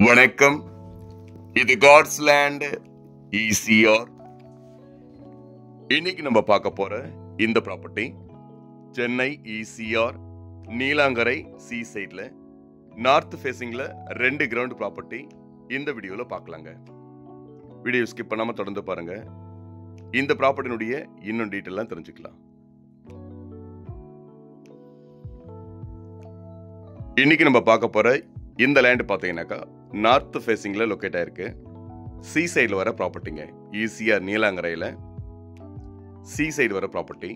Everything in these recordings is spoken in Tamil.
வணக்கம். இது காட்ஸ் லேண்ட் ஈசிஆர். இன்னைக்கு நம்ம பார்க்க போற இந்த property Chennai ECR Neelankarai C சைட்ல நார்த் ஃபேசிங்ல 2 கிரவுண்ட் ப்ராப்பர்ட்டி. இந்த வீடியோல பார்க்கலாங்க. வீடியோ ஸ்கிப் பண்ணாம தொடர்ந்து பாருங்க. இந்த ப்ராப்பர்ட்டினுடைய இன்னும் டீட்டெயிலாம் தெரிஞ்சுக்கலாம். இன்னைக்கு நம்ம பார்க்க போற இந்த லேண்ட் பார்த்தீங்கன்னாக்கா நார்த் ஃபேசிங்ல லொக்கேட் ஆயிருக்கு. சி சைடில் வர ப்ராப்பர்ட்டிங்க. ஈசிஆர் நீலாங்கரையில் சி சைடு வர ப்ராப்பர்ட்டி.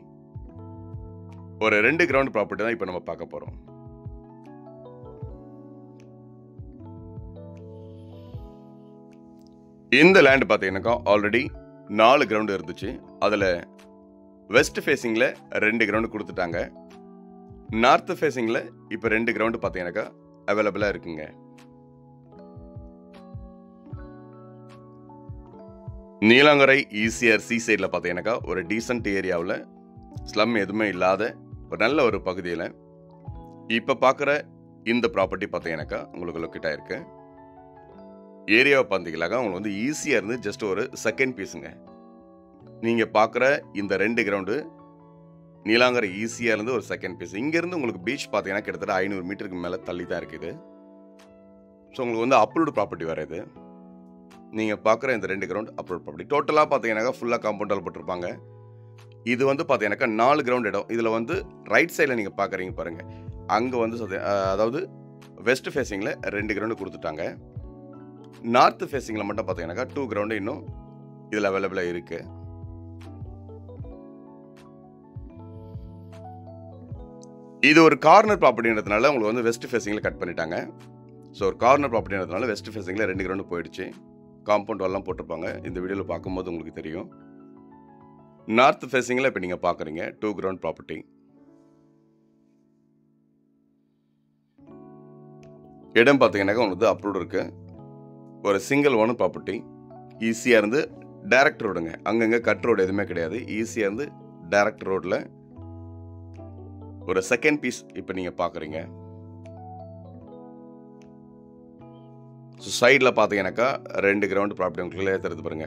ஒரு 2 கிரவுண்ட் ப்ராப்பர்ட்டி தான் இப்போ நம்ம பார்க்க போறோம். இந்த லேண்ட் பார்த்தீங்கன்னாக்கா ஆல்ரெடி 4 கிரவுண்ட் இருந்துச்சு. அதில் வெஸ்ட் ஃபேசிங்ல 2 கிரவுண்ட் கொடுத்துட்டாங்க. நார்த் ஃபேசிங்ல இப்போ 2 கிரவுண்ட் பார்த்தீங்கன்னாக்கா அவைலபிளா இருக்குங்க. நீலாங்கரை ஈசிஆர் சி சைடில் பார்த்தீங்கன்னாக்கா ஒரு டீசன்ட் ஏரியாவில் ஸ்லம் எதுவுமே இல்லாத ஒரு நல்ல ஒரு பகுதியில் இப்போ பார்க்குற இந்த ப்ராப்பர்ட்டி பார்த்தீங்கன்னாக்கா உங்களுக்கு லொக்கேட் ஆயிருக்கு. ஏரியாவை பார்த்தீங்கன்னாக்கா உங்களுக்கு வந்து ஈஸியாக இருந்து ஜஸ்ட் ஒரு செகண்ட் பீஸுங்க. நீங்கள் பார்க்குற இந்த 2 கிரவுண்டு நீலாங்கரை ஈஸியாக இருந்து ஒரு செகண்ட் பீஸ். இங்கேருந்து உங்களுக்கு பீச் பார்த்தீங்கன்னா கிட்டத்தட்ட 500 மீட்டருக்கு மேலே தள்ளி தான் இருக்குது. ஸோ உங்களுக்கு வந்து அப்ரூவ்டு ப்ராப்பர்ட்டி வர இது. நீங்கள் பார்க்குற இந்த 2 கிரவுண்ட் அப்ரூவ்ட் ப்ராப்பர்ட்டி. டோட்டலாக பார்த்தீங்கன்னாக்கா ஃபுல்லாக காம்பவுண்டால் போட்டிருப்பாங்க. இது வந்து பார்த்தீங்கன்னாக்கா 4 கிரவுண்ட் இடம். இதில் வந்து ரைட் சைடில் நீங்கள் பார்க்குறீங்க பாருங்கள். அங்கே வந்து அதாவது வெஸ்ட் ஃபேசிங்கில் 2 கிரவுண்டு கொடுத்துட்டாங்க. நார்த் ஃபேசிங்கில் மட்டும் பார்த்தீங்கன்னாக்கா 2 கிரவுண்டு இன்னும் இதில் அவைலபிளாக இருக்குது. இது ஒரு கார்னர் ப்ராப்பர்ட்டின்றதுனால உங்களுக்கு வந்து வெஸ்ட் ஃபேசிங்கில் கட் பண்ணிட்டாங்க. ஸோ ஒரு கார்னர் ப்ராப்பர்ட்டின்றதுனால வெஸ்ட் ஃபேசிங்கில் 2 கிரவுண்டு போயிடுச்சு. காம்பவுண்ட் எல்லாம் போட்டிருப்பாங்க. இந்த வீடியோவில் பார்க்கும்போது உங்களுக்கு தெரியும். நார்த் ஃபேசிங்கில் இப்போ நீங்கள் பார்க்குறீங்க 2 கிரவுண்ட் ப்ராப்பர்ட்டி. இடம் பார்த்தீங்கன்னாக்கா உங்களுக்கு அப்ரூவ்டு இருக்கு. ஒரு சிங்கிள் ஓனர் ப்ராப்பர்ட்டி. ஈஸியாக இருந்து டைரக்ட் ரோடுங்க. அங்கங்கே கட் ரோடு எதுவுமே கிடையாது. ஈஸியாக இருந்து டைரக்ட் ரோடில் ஒரு செகண்ட் பீஸ் இப்போ நீங்கள் பார்க்குறீங்க. ஸோ சைடில் பார்த்தீங்கன்னாக்கா 2 கிரவுண்ட் ப்ராப்பர்ட்டி உங்களுக்கு தெரிஞ்சு பாருங்க.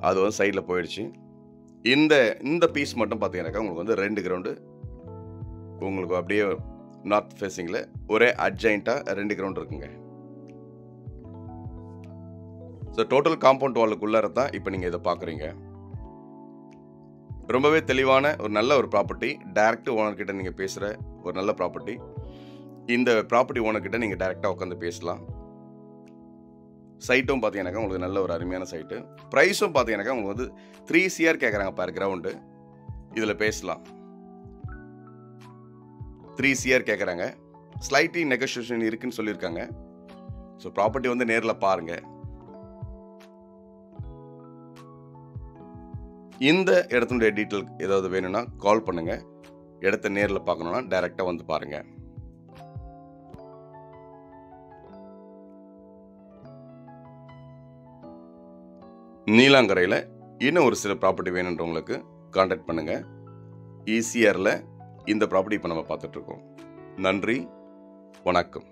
அது வந்து சைடில் போயிடுச்சு. இந்த பீஸ் மட்டும் பார்த்தீங்கன்னாக்கா உங்களுக்கு வந்து 2 கிரவுண்டு உங்களுக்கு அப்படியே நார்த் ஃபேசிங்கில் ஒரே அட்ஜாயிண்ட்டாக 2 கிரவுண்ட் இருக்குங்க. ஸோ டோட்டல் காம்பவுண்ட் வாலுக்குள்ளார தான் இப்போ நீங்கள் இதை பார்க்குறீங்க. ரொம்பவே தெளிவான ஒரு நல்ல ஒரு ப்ராப்பர்ட்டி. டைரக்ட் ஓனர்கிட்ட நீங்கள் பேசுகிற ஒரு நல்ல ப்ராப்பர்ட்டி. இந்த ப்ராப்பர்ட்டி ஓனர்கிட்ட நீங்கள் டைரெக்டாக உட்காந்து பேசலாம். சைட்டும் பார்த்தீங்கன்னாக்கா உங்களுக்கு நல்ல ஒரு அருமையான சைட்டு. ப்ரைஸும் பார்த்தீங்கன்னாக்கா உங்களுக்கு வந்து 3 CR கேட்குறாங்க பர் கிரவுண்டு. இதில் பேசலாம். 3 CR கேட்குறாங்க. ஸ்லைட்லி நெகோஷியேஷன் இருக்குன்னு சொல்லியிருக்காங்க. ஸோ ப்ராப்பர்ட்டி வந்து நேரில் பாருங்கள். இந்த இடத்துடைய டீட்டெயில் ஏதாவது வேணும்னா கால் பண்ணுங்கள். இடத்த நேரில் பார்க்கணுன்னா டைரெக்டாக வந்து பாருங்கள். நீலாங்கரையில் இன்னும் ஒரு சில ப்ராப்பர்ட்டி வேணுன்றவங்களுக்கு கான்டாக்ட் பண்ணுங்கள். ஈசிஆரில் இந்த ப்ராப்பர்ட்டி இப்போ நம்ம பார்த்துட்ருக்கோம். நன்றி, வணக்கம்.